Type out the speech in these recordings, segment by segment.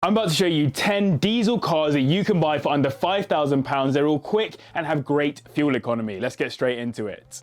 I'm about to show you 10 diesel cars that you can buy for under £5,000. They're all quick and have great fuel economy. Let's get straight into it.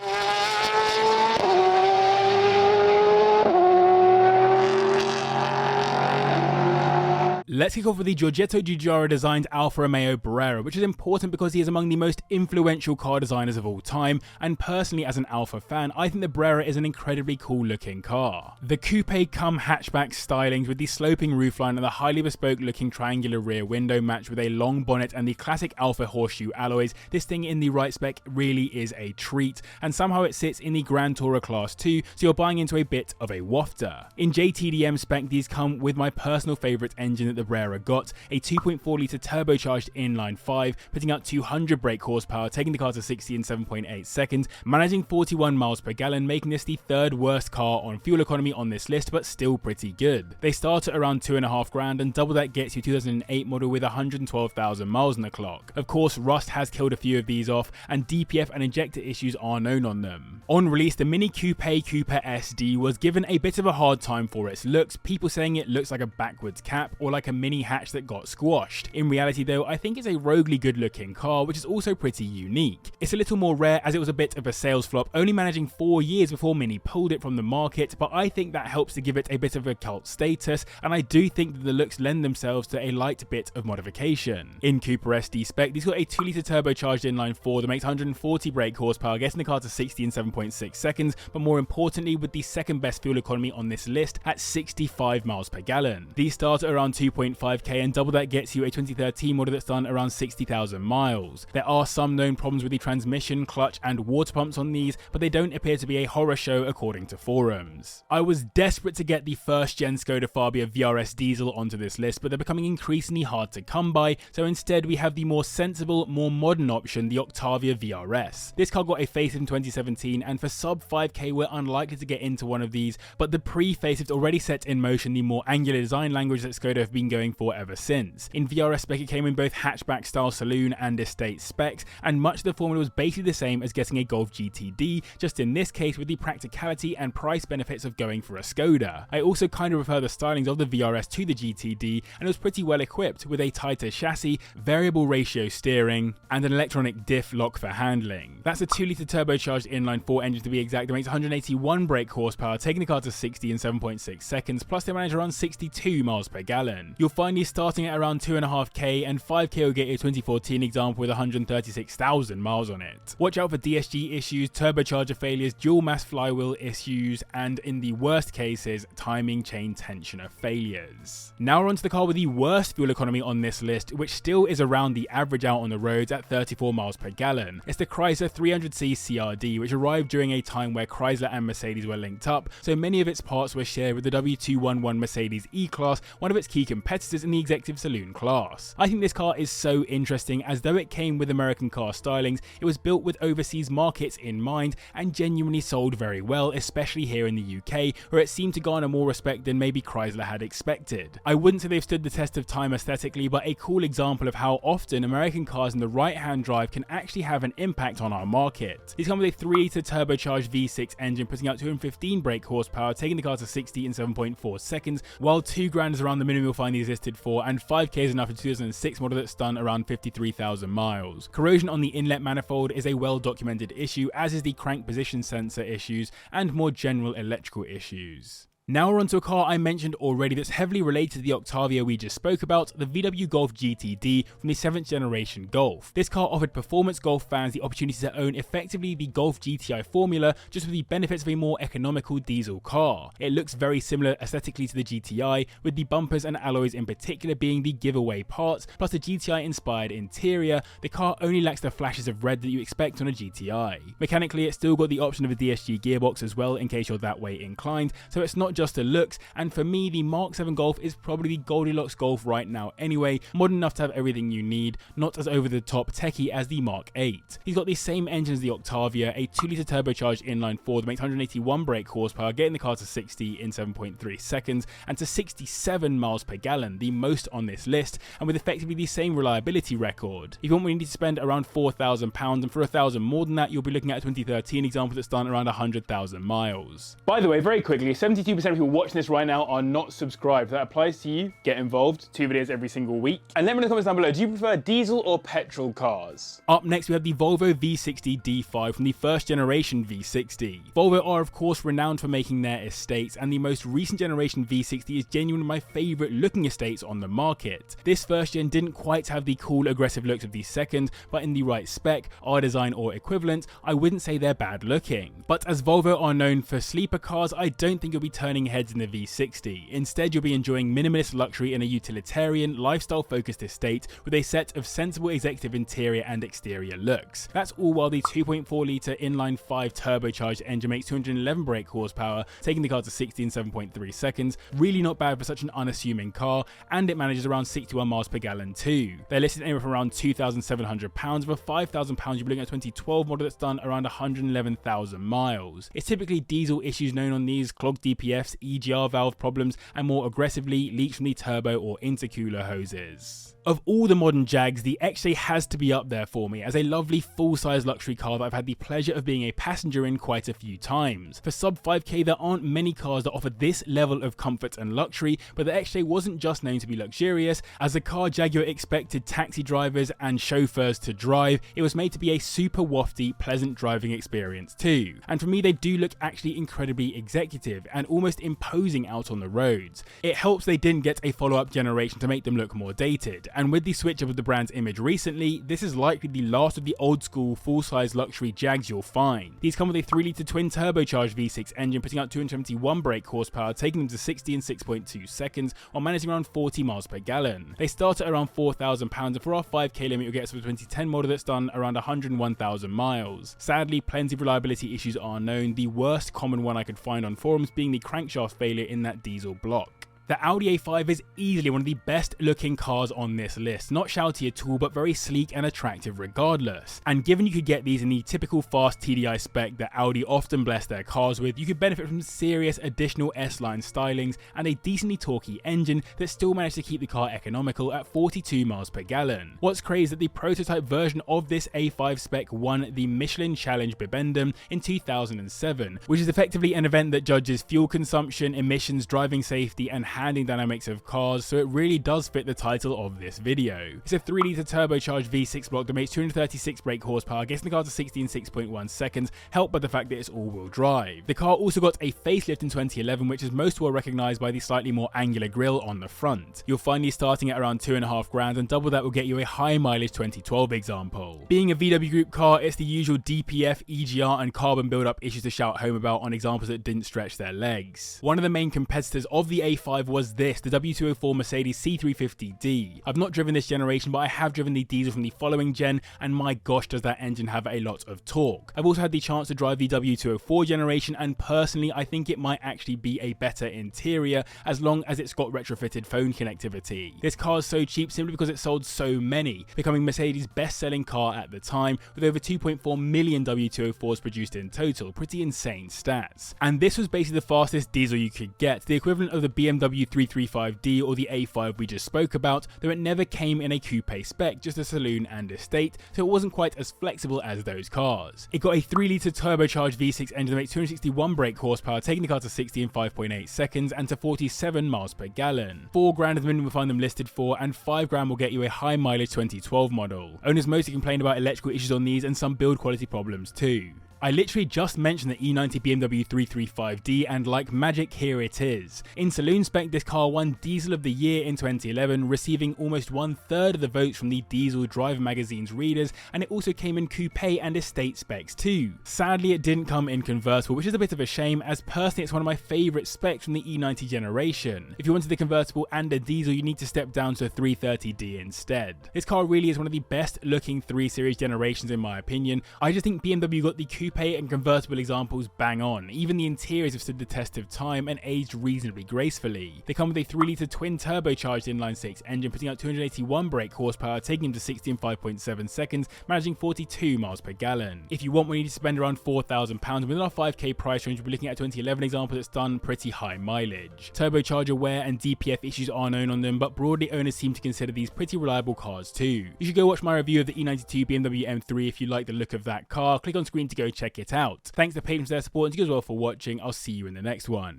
Let's kick off with the Giorgetto Giugiaro designed Alfa Romeo Brera, which is important because he is among the most influential car designers of all time, and personally as an Alfa fan, I think the Brera is an incredibly cool looking car. The coupe cum hatchback stylings with the sloping roofline and the highly bespoke looking triangular rear window matched with a long bonnet and the classic Alfa horseshoe alloys, this thing in the right spec really is a treat, and somehow it sits in the Grand Tourer Class 2, so you're buying into a bit of a wafter. In JTDM spec, these come with my personal favourite engine that the Brera got, a 2.4 litre turbocharged inline 5, putting out 200 brake horsepower, taking the car to 60 in 7.8 seconds, managing 41 miles per gallon, making this the third worst car on fuel economy on this list, but still pretty good. They start at around $2,500, and double that gets you 2008 model with 112,000 miles on the clock. Of course, rust has killed a few of these off, and DPF and injector issues are known on them. On release, the Mini Coupe Cooper SD was given a bit of a hard time for its looks, people saying it looks like a backwards cap or like a mini hatch that got squashed. In reality though, I think it's a roguely good looking car, which is also pretty unique. It's a little more rare as it was a bit of a sales flop, only managing 4 years before Mini pulled it from the market, but I think that helps to give it a bit of a cult status, and I do think that the looks lend themselves to a light bit of modification. In Cooper SD spec, these got a 2 litre turbocharged inline 4 that makes 140 brake horsepower, getting the car to 60 in 7.6 seconds, but more importantly with the second best fuel economy on this list at 65 miles per gallon. These start at around 2.5k, and double that gets you a 2013 model that's done around 60,000 miles. There are some known problems with the transmission, clutch and water pumps on these, but they don't appear to be a horror show according to forums. I was desperate to get the first gen Skoda Fabia VRS diesel onto this list, but they're becoming increasingly hard to come by, so instead we have the more sensible, more modern option, the Octavia VRS. This car got a facelift in 2017, and for sub 5k we're unlikely to get into one of these, but the pre-facelift already set in motion the more angular design language that Skoda have been going for ever since. In VRS spec it came in both hatchback style saloon and estate specs, and much of the formula was basically the same as getting a Golf GTD, just in this case with the practicality and price benefits of going for a Skoda. I also kind of prefer the stylings of the VRS to the GTD, and it was pretty well equipped with a tighter chassis, variable ratio steering, and an electronic diff lock for handling. That's a 2 litre turbocharged inline 4 engine to be exact that makes 181 brake horsepower, taking the car to 60 in 7.6 seconds, plus they manage around 62 miles per gallon. You'll find these starting at around 2.5k, and 5k will get you a 2014 example with 136,000 miles on it. Watch out for DSG issues, turbocharger failures, dual mass flywheel issues, and in the worst cases, timing chain tensioner failures. Now we're onto the car with the worst fuel economy on this list, which still is around the average out on the roads at 34 miles per gallon. It's the Chrysler 300C CRD, which arrived during a time where Chrysler and Mercedes were linked up, so many of its parts were shared with the W211 Mercedes E-Class, one of its key competitors in the executive saloon class. I think this car is so interesting, as though it came with American car stylings, it was built with overseas markets in mind and genuinely sold very well, especially here in the UK, where it seemed to garner more respect than maybe Chrysler had expected. I wouldn't say they've stood the test of time aesthetically, but a cool example of how often American cars in the right hand drive can actually have an impact on our market. These come with a 3 litre turbocharged V6 engine putting out 215 brake horsepower, taking the car to 60 in 7.4 seconds, while £2,000 is around the minimum you'll find these listed for, and 5k is enough for 2006 model that's done around 53,000 miles. Corrosion on the inlet manifold is a well documented issue, as is the crank position sensor issues and more general electrical issues. Now we're onto a car I mentioned already that's heavily related to the Octavia we just spoke about, the VW Golf GTD from the 7th generation Golf. This car offered performance Golf fans the opportunity to own effectively the Golf GTI formula, just with the benefits of a more economical diesel car. It looks very similar aesthetically to the GTI, with the bumpers and alloys in particular being the giveaway parts, plus the GTI inspired interior. The car only lacks the flashes of red that you expect on a GTI. Mechanically, it's still got the option of a DSG gearbox as well in case you're that way inclined, so it's not just the looks, and for me the Mark 7 Golf is probably the Goldilocks Golf right now anyway, modern enough to have everything you need, not as over the top techie as the Mark 8. He's got the same engine as the Octavia, a 2 litre turbocharged inline 4 that makes 181 brake horsepower, getting the car to 60 in 7.3 seconds and to 67 miles per gallon, the most on this list, and with effectively the same reliability record. If you want, we need to spend around £4,000, and for £1,000 more than that you'll be looking at a 2013 example that's done around 100,000 miles. By the way, very quickly, 72% of people watching this right now are not subscribed. If that applies to you, get involved. 2 videos every single week. And let me know in the comments down below, do you prefer diesel or petrol cars? Up next, we have the Volvo V60 D5 from the first generation V60. Volvo are of course renowned for making their estates, and the most recent generation V60 is genuinely my favourite looking estates on the market. This first gen didn't quite have the cool aggressive looks of the second, but in the right spec, R design or equivalent, I wouldn't say they're bad looking. But as Volvo are known for sleeper cars, I don't think you'll be turning heads in the V60. Instead, you'll be enjoying minimalist luxury in a utilitarian, lifestyle focused estate with a set of sensible executive interior and exterior looks. That's all while the 2.4 litre inline 5 turbocharged engine makes 211 brake horsepower, taking the car to 60 in 7.3 seconds. Really not bad for such an unassuming car, and it manages around 61 miles per gallon too. They're listed anywhere from around £2,700, with a £5,000 you'll be looking at a 2012 model that's done around 111,000 miles. It's typically diesel issues known on these: clogged DPFs, EGR valve problems, and more aggressively, leaks from the turbo or intercooler hoses. Of all the modern Jags, the XJ has to be up there for me as a lovely full-size luxury car that I've had the pleasure of being a passenger in quite a few times. For sub 5k, there aren't many cars that offer this level of comfort and luxury, but the XJ wasn't just known to be luxurious. As a car Jaguar expected taxi drivers and chauffeurs to drive, it was made to be a super wafty, pleasant driving experience too. And for me, they do look actually incredibly executive and almost imposing out on the roads. It helps they didn't get a follow-up generation to make them look more dated. And with the switch up of the brand's image recently, this is likely the last of the old school full-size luxury Jags you'll find. These come with a 3 litre twin turbocharged V6 engine putting out 271 brake horsepower, taking them to 60 in 6.2 seconds while managing around 40 miles per gallon. They start at around £4,000, and for our 5k limit you'll get us for a 2010 model that's done around 101,000 miles. Sadly, plenty of reliability issues are known, the worst common one I could find on forums being the crankshaft failure in that diesel block. The Audi A5 is easily one of the best looking cars on this list, not shouty at all but very sleek and attractive regardless. And given you could get these in the typical fast TDI spec that Audi often bless their cars with, you could benefit from serious additional S-line stylings and a decently torquey engine that still managed to keep the car economical at 42 miles per gallon. What's crazy is that the prototype version of this A5 spec won the Michelin Challenge Bibendum in 2007, which is effectively an event that judges fuel consumption, emissions, driving safety and handling dynamics of cars, so it really does fit the title of this video. It's a 3 litre turbocharged V6 block that makes 236 brake horsepower, getting the car to 60 in 6.1 seconds, helped by the fact that it's all-wheel drive. The car also got a facelift in 2011, which is most well recognised by the slightly more angular grille on the front. You'll find these starting at around $2,500, and double that will get you a high mileage 2012 example. Being a VW Group car, it's the usual DPF, EGR and carbon build-up issues to shout home about on examples that didn't stretch their legs. One of the main competitors of the A5 was this, the W204 Mercedes C350D. I've not driven this generation, but I have driven the diesel from the following gen, and my gosh does that engine have a lot of torque. I've also had the chance to drive the W204 generation, and personally I think it might actually be a better interior as long as it's got retrofitted phone connectivity. This car is so cheap simply because it sold so many, becoming Mercedes' best-selling car at the time, with over 2.4 million W204s produced in total. Pretty insane stats. And this was basically the fastest diesel you could get, the equivalent of the BMW 335D or the A5 we just spoke about, though it never came in a coupe spec, just a saloon and estate, so it wasn't quite as flexible as those cars. It got a 3 litre turbocharged V6 engine that makes 261 brake horsepower, taking the car to 60 in 5.8 seconds and to 47 miles per gallon. £4,000 is the minimum we'll find them listed for, and £5,000 will get you a high mileage 2012 model. Owners mostly complained about electrical issues on these and some build quality problems too. I literally just mentioned the E90 BMW 335D, and like magic, here it is. In saloon spec, this car won Diesel of the Year in 2011, receiving almost 1/3 of the votes from the Diesel Driver magazine's readers, and it also came in coupe and estate specs too. Sadly, it didn't come in convertible, which is a bit of a shame, as personally it's one of my favourite specs from the E90 generation. If you wanted the convertible and a diesel, you need to step down to a 330D instead. This car really is one of the best looking 3 Series generations in my opinion. I just think BMW got the coupe and convertible examples bang on. Even the interiors have stood the test of time and aged reasonably gracefully. They come with a 3 litre twin turbocharged inline-6 engine putting out 281 brake horsepower, taking them to 60 in 5.7 seconds, managing 42 miles per gallon. If you want one, you need to spend around £4,000. Within our 5k price range, we'll be looking at a 2011 example that's done pretty high mileage. Turbocharger wear and DPF issues are known on them, but broadly owners seem to consider these pretty reliable cars too. You should go watch my review of the E92 BMW M3 if you like the look of that car. Click on screen to go check it out. Thanks to patrons for their support, and to you as well for watching. I'll see you in the next one.